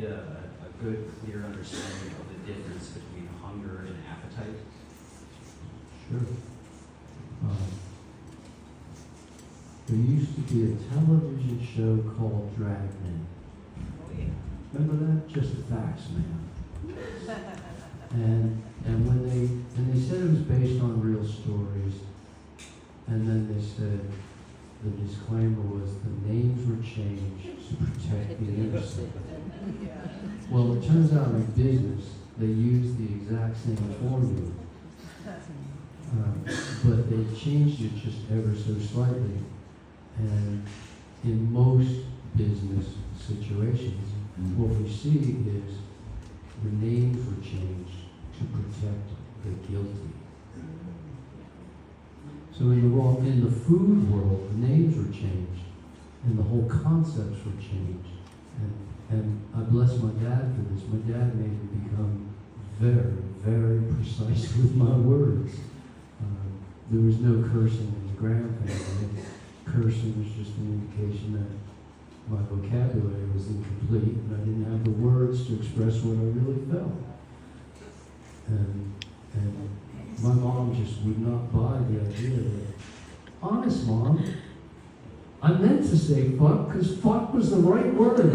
get a good, clear understanding of the difference between hunger and appetite? Sure. There used to be a television show called Dragnet. Oh, yeah. Remember that? Just the facts, man. And when they said it was based on real stories, and then they said the disclaimer was the names were changed to protect the innocent. Well, it turns out in business they use the exact same formula, but they changed it just ever so slightly. And in most business situations, what we see is the names were changed to protect the guilty. So in the food world, the names were changed, and the whole concepts were changed. And I bless my dad for this. My dad made me become very, very precise with my words. There was no cursing in the Graham family. Cursing was just an indication that my vocabulary was incomplete and I didn't have the words to express what I really felt. And my mom just would not buy the idea that, honest, Mom, I meant to say fuck because fuck was the right word.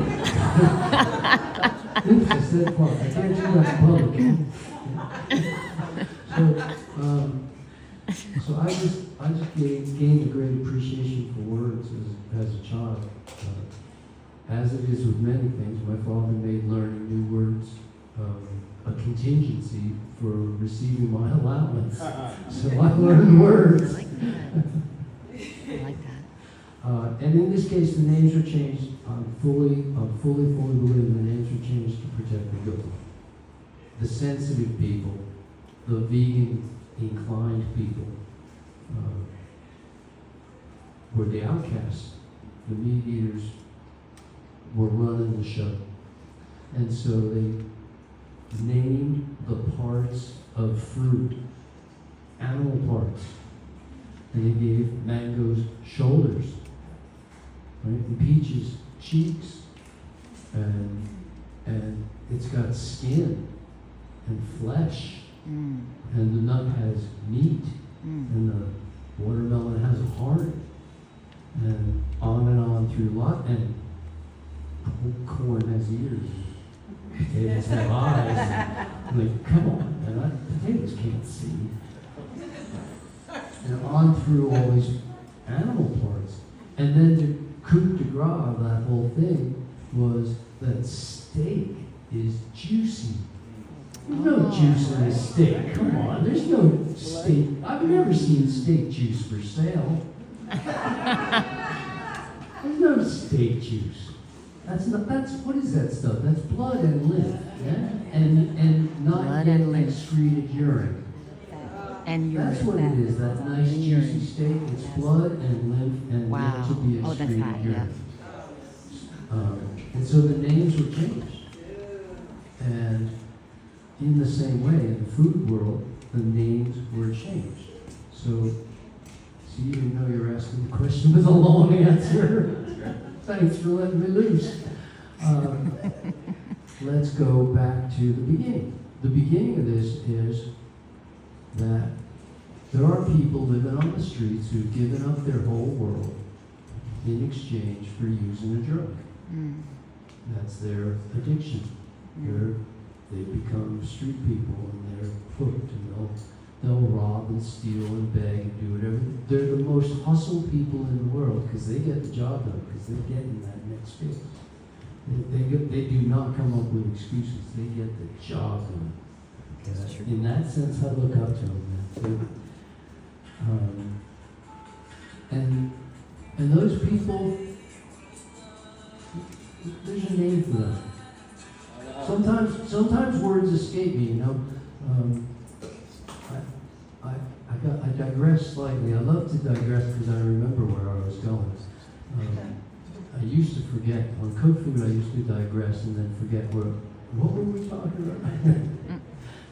Oops, I said fuck. I can't do that in public. So I just gained a great appreciation for words as a child. As it is with many things, my father made learning new words a contingency for receiving my allowance. So I learned words. I like that. I like that. And in this case, the names are changed. I'm fully believe the names are changed to protect the guilty. The sensitive people, the vegan inclined people, were the outcasts. The meat eaters were running the show. And so they named the parts of fruit, animal parts. And they gave mangoes shoulders, right? And peaches cheeks, and it's got skin and flesh, and the nut has meat, and the watermelon has a heart, and on through lot, and corn has ears, potatoes have eyes. I'm like, come on, man, potatoes can't see. And on through all these animal parts. And then the coup de grace of that whole thing was that steak is juicy. There's no juice in a steak. Come on, there's no steak. I've never seen steak juice for sale. There's no steak juice. What is that stuff? That's blood and lymph, yeah? And not Blood yet and lymph. excreted urine. And That's what it is, that nice juicy steak. It's blood and lymph and Wow. yet to be Oh, that's excreted hot, urine. And so the names were changed. And in the same way, in the food world, the names were changed. So you even know you're asking the question with a long answer. Thanks for letting me loose. Let's go back to the beginning. The beginning of this is that there are people living on the streets who've given up their whole world in exchange for using a drug. That's their addiction. They become street people and they're hooked, and they'll rob and steal and beg and do whatever. They're the most hustle people in the world because they get the job done, because they're getting that next fix. They do not come up with excuses. They get the job done. In that sense, I look up to them. And those people, there's a name for them. Sometimes words escape me, you know. I digress slightly. I love to digress because I remember where I was going. I used to forget. On cooked food, I used to digress and then forget what were we talking about?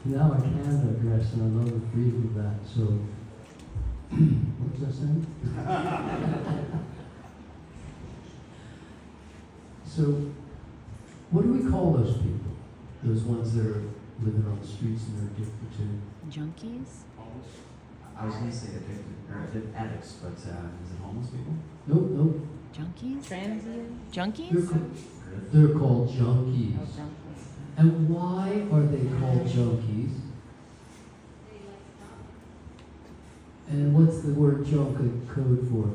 Now I can digress, and I love the freedom of that. So, what was I saying? So, What do we call those people? Those ones that are living on the streets and they're addicted to? Junkies? I was gonna say addicted, or addicts, but is it homeless people? Nope, nope. Junkies? Transient? They're, Junkies? they're called junkies. Oh, junkies. And why are they called junkies? And what's the word junk code for?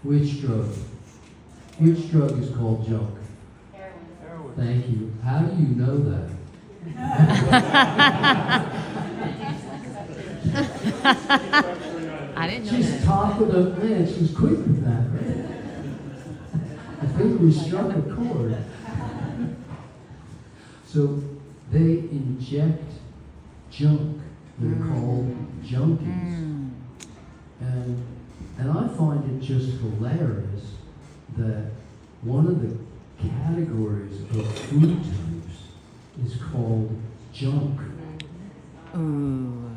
Which drug? Which drug is called junk? Heroin. Thank you. How do you know that? I didn't know She's that. top of the man. She's quick with that, right? I think we struck a chord. So they inject junk. They're called junkies. And I find it just hilarious that one of the categories of food types is called junk. Ooh.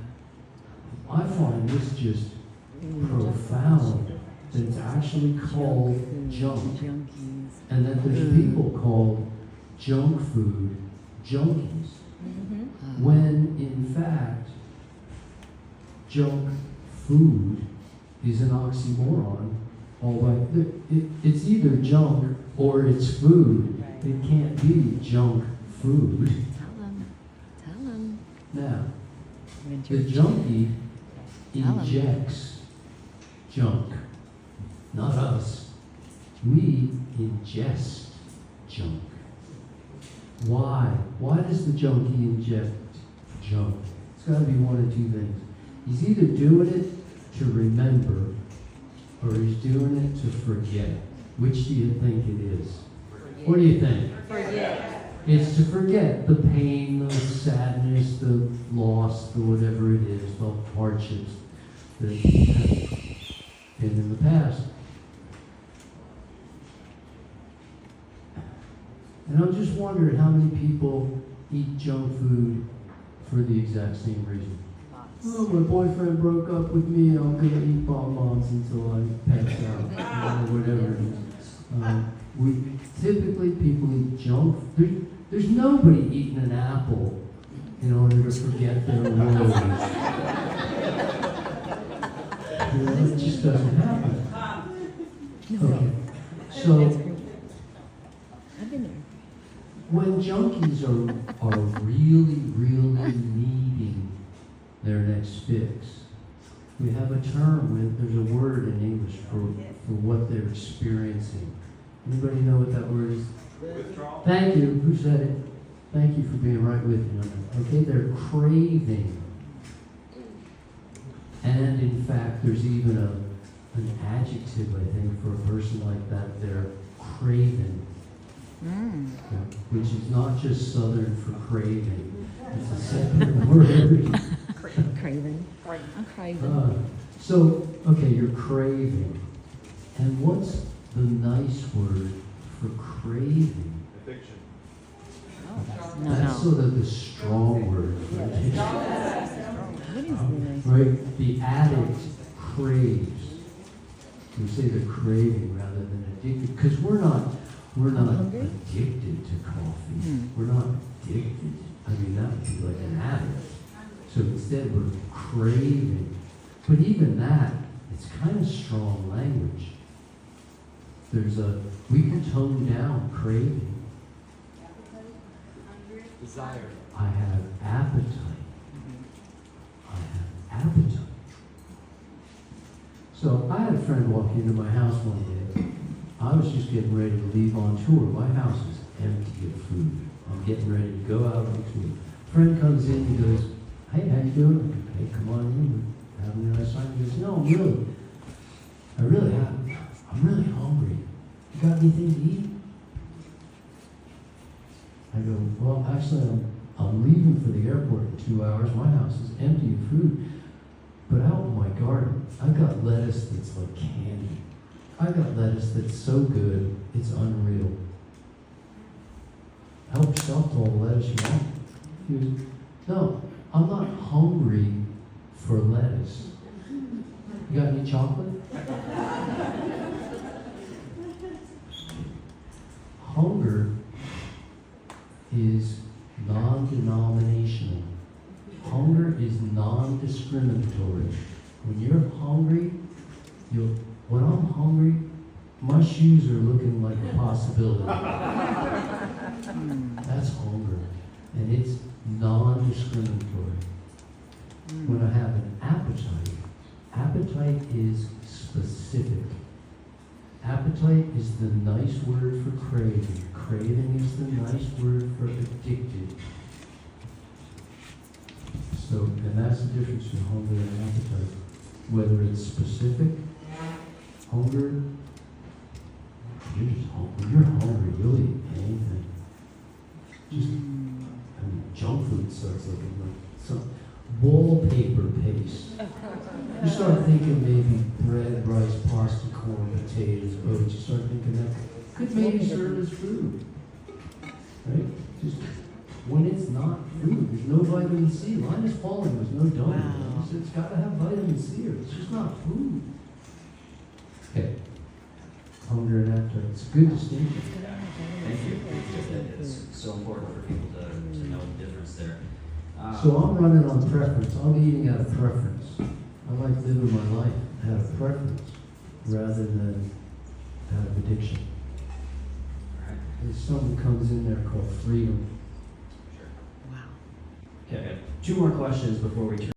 I find this just profound that it's actually called junk, Junkies. and that there's people called junk food junkies, when in fact junk food is an oxymoron. All right, it's either junk or it's food. It can't be junk food. Tell them. Tell them. Now, the junkie injects junk, not us. We ingest junk. Why? Why does the junkie inject junk? It's got to be one of two things. He's either doing it to remember, or he's doing it to forget. Which do you think it is? What do you think? Forget. It's to forget the pain, the sadness, the loss, the whatever it is, the hardships that have been in the past. And I'm just wondering how many people eat junk food for the exact same reason. Oh, my boyfriend broke up with me, I'm going to eat bonbons until I pass out, or whatever it is. Typically, people eat junk. There's nobody eating an apple in order to forget their woes. It just doesn't happen. Okay. So, I've been there. when junkies are really, really needing their next fix, we have a term, there's a word in English for what they're experiencing. Anybody know what that word is? Withdrawal. Thank you. Who said it? Thank you for being right with me on that. Okay, they're craving. And in fact, there's even an adjective, I think, for a person like that. They're craving. Which is not just Southern for craving. It's a separate word. Craving. I'm craving. So, okay, you're craving. And what's the nice word for craving? Addiction. No, That's no. sort of the strong word for addiction. What is the nice? Right? The addict craves. We say they're craving rather than addicted, because we're not Hungry? addicted to coffee. Hmm. We're not addicted. I mean, that would be like an addict. So instead, we're craving. But even that, it's kind of strong language. We can tone down craving. Desire. I have appetite. I have appetite. So I had a friend walk into my house one day. I was just getting ready to leave on tour. My house is empty of food. I'm getting ready to go out next week. Friend comes in and goes, "Hey, how you doing?" "Hey, come on in. We're having a nice time." He goes, "No, I'm really hungry. You got anything to eat?" I go, "Well, actually, I'm leaving for the airport in 2 hours. My house is empty of food. But out in my garden, I've got lettuce that's like candy. I've got lettuce that's so good, it's unreal. Help yourself to all the lettuce you want." He goes, "No, I'm not hungry for lettuce. You got any chocolate?" hunger is non-denominational. Hunger is non-discriminatory. When you're hungry, when I'm hungry, my shoes are looking like a possibility. That's hunger. And it's non-discriminatory. When I have an appetite is specific. Appetite is the nice word for craving. Craving is the nice word for addicted. So, and that's the difference between hunger and appetite. Whether it's specific, hunger, you're just hungry. When you're hungry, you'll eat anything. Just, junk food starts looking like some wallpaper paste. You start thinking maybe bread, rice, pasta, corn, potatoes, oats. You start thinking that could maybe serve as food. Right? Just when it's not food, there's no vitamin C. Line is falling, there's no donut. Wow. It's got to have vitamin C or it's just not food. Okay. Hunger and appetite. It's a good distinction. Thank you. It's so important for people to know the difference there. So I'm running on preference. I'm eating out of preference. I like living my life out of preference rather than out of addiction. All right. There's something comes in there called freedom. Sure. Wow. Okay, I have two more questions before we turn